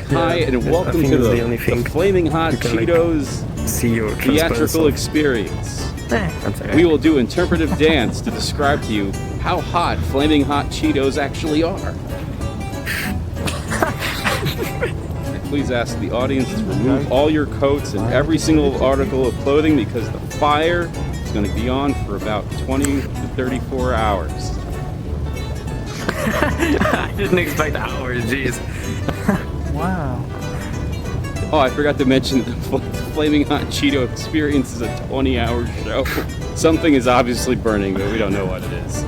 Hi, and welcome to the Flaming Hot Cheetos Theatrical Experience. We will do interpretive dance to describe to you how hot Flaming Hot Cheetos actually are. Please ask the audience to remove all your coats and every single article of clothing because the fire is going to be on for about 20 to 34 hours. I didn't expect hours, jeez. Wow. Oh, I forgot to mention the Flaming Hot Cheeto Experience is a 20-hour show. Something is obviously burning, but we don't know what it is.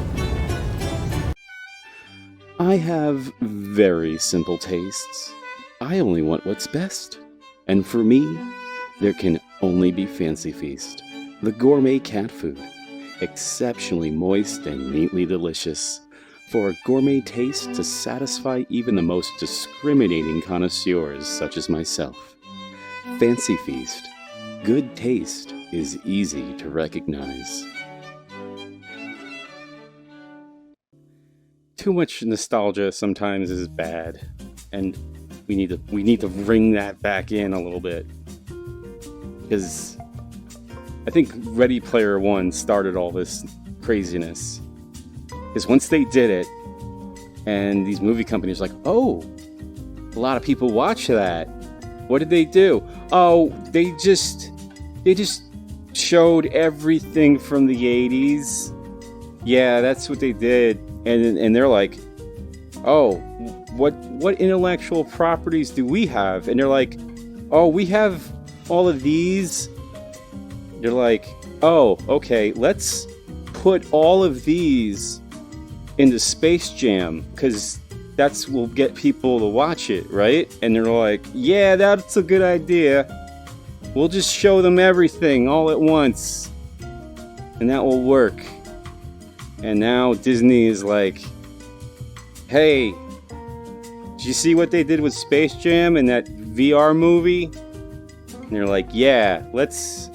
I have very simple tastes. I only want what's best. And for me, there can only be Fancy Feast, the gourmet cat food. Exceptionally moist and neatly delicious. For a gourmet taste to satisfy even the most discriminating connoisseurs such as myself. Fancy Feast. Good taste is easy to recognize. Too much nostalgia sometimes is bad, and we need to bring that back in a little bit. Because I think Ready Player One started all this craziness. Because once they did it, and these movie companies are like, oh, a lot of people watch that. What did they do? Oh, they just showed everything from the 80s. Yeah, that's what they did. And they're like, oh, what intellectual properties do we have? And they're like, oh, we have all of these. They're like, oh, okay, let's put all of these into Space Jam, because that's will get people to watch it, right? And they're like, yeah, that's a good idea. We'll just show them everything all at once, and that will work. And now Disney is like, hey, did you see what they did with Space Jam and that VR movie? And they're like, yeah, let's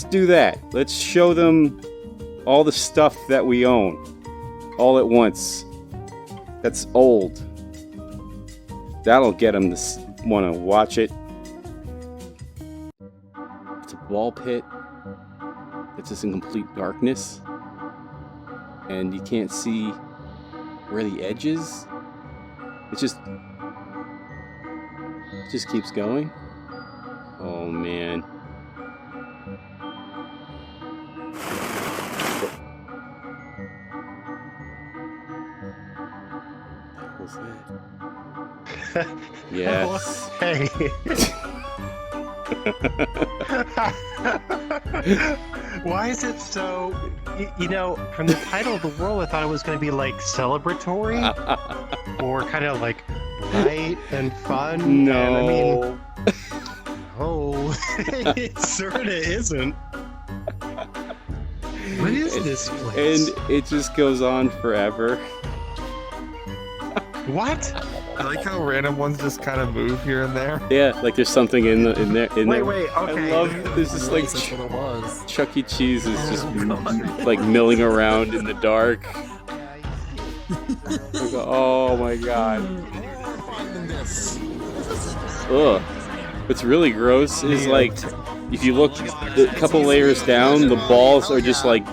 do that. Let's show them all the stuff that we own all at once. That's old. That'll get them to want to watch it. It's a ball pit. It's just in complete darkness. And you can't see where the edge is. It just keeps going. Oh man. What was that? Yes. Hey. Why is it so... You know, from the title of the world, I thought it was going to be like celebratory or kind of like light and fun. No. And I mean, no, it sort of isn't. What is this place? And it just goes on forever. What? I like how random ones just kind of move here and there. Yeah, like there's something in there. Wait, okay. I love this. Is like That's what it was. Chuck E. Cheese is just like milling around in the dark. Oh my god. Ugh. What's really gross is like if you look a couple layers down, the balls are just like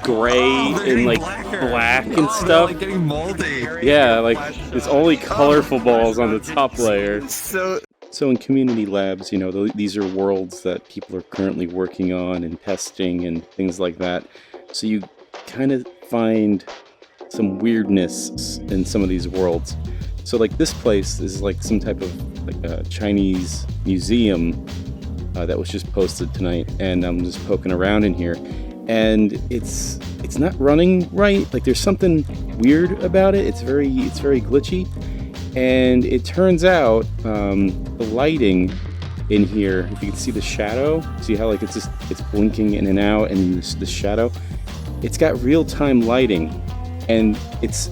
gray and like black and stuff. They're like getting moldy. Yeah, like it's only colorful balls on the top layer. So in community labs, you know, these are worlds that people are currently working on and testing and things like that. So you kind of find some weirdness in some of these worlds. So like this place is like some type of like a Chinese museum that was just posted tonight, and I'm just poking around in here. And it's not running right. Like there's something weird about it. It's very glitchy. And it turns out the lighting in here, if you can see the shadow, see how like it's blinking in and out, and the shadow, it's got real-time lighting, and it's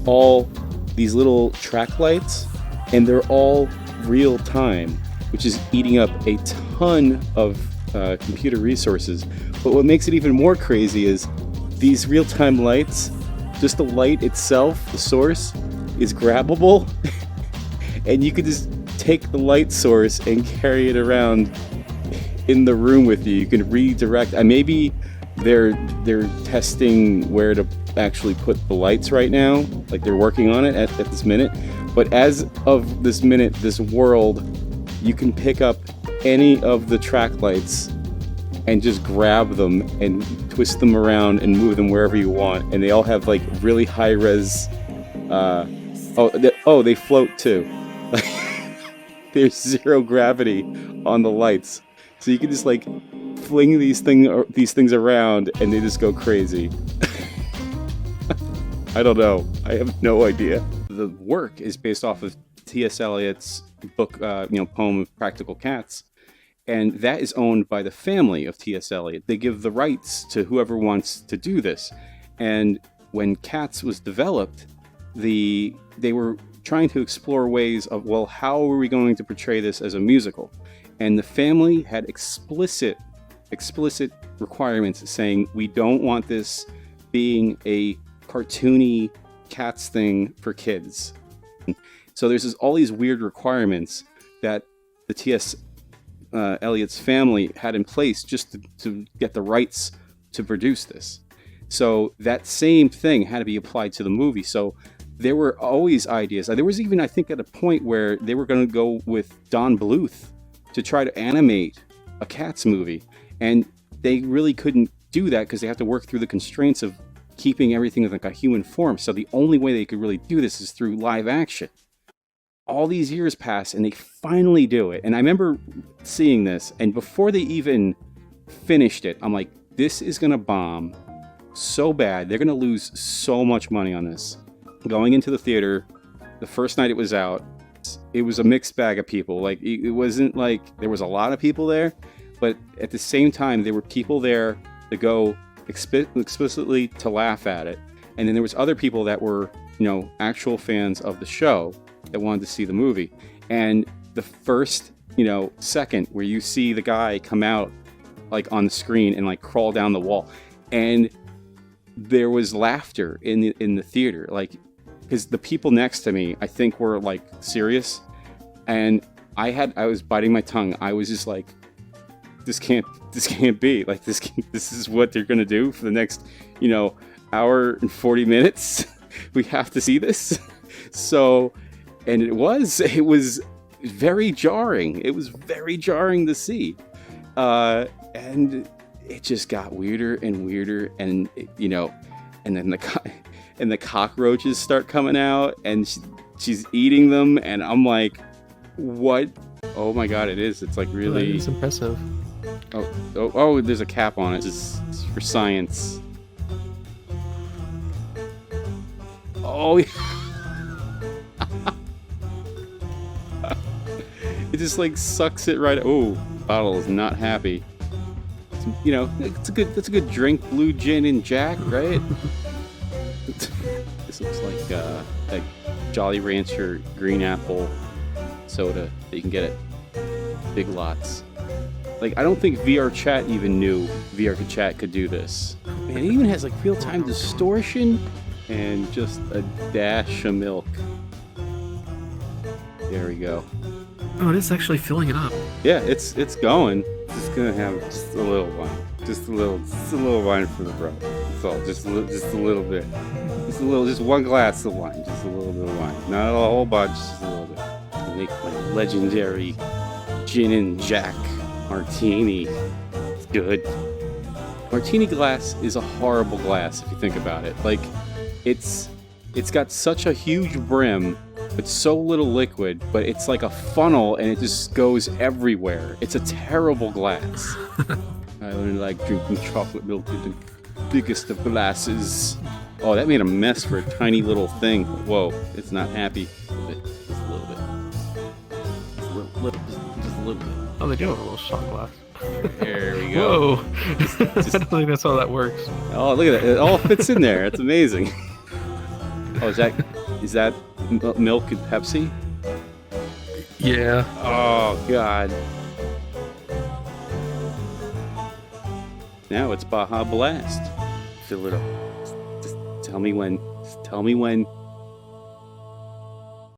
all these little track lights, and they're all real time, which is eating up a ton of computer resources. But what makes it even more crazy is these real-time lights, just the light itself, the source, is grabbable, and you could just take the light source and carry it around in the room with you. You can redirect. Maybe they're testing where to actually put the lights right now. Like they're working on it at this minute. But as of this minute, this world, you can pick up any of the track lights and just grab them and twist them around and move them wherever you want. And they all have like really high res. They float too. There's zero gravity on the lights, so you can just like fling these things around and they just go crazy. I don't know. I have no idea. The work is based off of T.S. Eliot's book, poem of Practical Cats, and that is owned by the family of T.S. Eliot. They give the rights to whoever wants to do this. And when Cats was developed, they were trying to explore ways of, well, how are we going to portray this as a musical? And the family had explicit requirements saying, we don't want this being a cartoony Cats thing for kids. So there's all these weird requirements that the T.S. Eliot's family had in place just to get the rights to produce this. So that same thing had to be applied to the movie. So there were always ideas. There was even, I think, at a point where they were going to go with Don Bluth to try to animate a Cats movie. And they really couldn't do that because they have to work through the constraints of keeping everything in like a human form. So the only way they could really do this is through live action. All these years pass and they finally do it. And I remember seeing this, and before they even finished it, I'm like, this is going to bomb so bad. They're going to lose so much money on this. Going into the theater, the first night it was out, it was a mixed bag of people. Like, it wasn't like there was a lot of people there, but at the same time, there were people there to go explicitly to laugh at it. And then there was other people that were, actual fans of the show that wanted to see the movie. And the first, second where you see the guy come out like on the screen and like crawl down the wall, and there was laughter in the theater, like, because the people next to me, I think, were like serious, and I was biting my tongue. I was just like, this can't be like this. This is what they're gonna do for the next, hour and 40 minutes. We have to see this. So, and it was very jarring. It was very jarring to see, and it just got weirder and weirder, and and then the cockroaches start coming out, and she's eating them, and I'm like, what? Oh my god, it is. It's like really. It's impressive. Oh, there's a cap on it. It's for science. Oh. It just like sucks it right. Oh, bottle is not happy. It's a good drink, blue gin and Jack, right? This looks like a Jolly Rancher green apple soda that you can get at Big Lots. Like, I don't think VRChat even knew VRChat could do this. And it even has like real-time distortion and just a dash of milk. There we go. Oh, it is actually filling it up. Yeah, it's going. Just gonna have just a little wine. Just a little wine for the bro. That's all. Just a little bit. Just one glass of wine. Just a little bit of wine. Not a whole bunch, just a little bit. I make my legendary gin and Jack martini. It's good. Martini glass is a horrible glass if you think about it. Like, it's got such a huge brim, but so little liquid, but it's like a funnel and it just goes everywhere. It's a terrible glass. I only like drinking chocolate milk in the biggest of glasses. Oh, that made a mess for a tiny little thing. Whoa, it's not happy. Just a little bit. Just a little bit. Oh, they do have a little shot glass. There we go. Whoa. I don't think that's how that works. Oh, look at that. It all fits in there. It's amazing. Oh, is that milk and Pepsi? Yeah. Oh, God. Now it's Baja Blast. Fill it up. Just tell me when.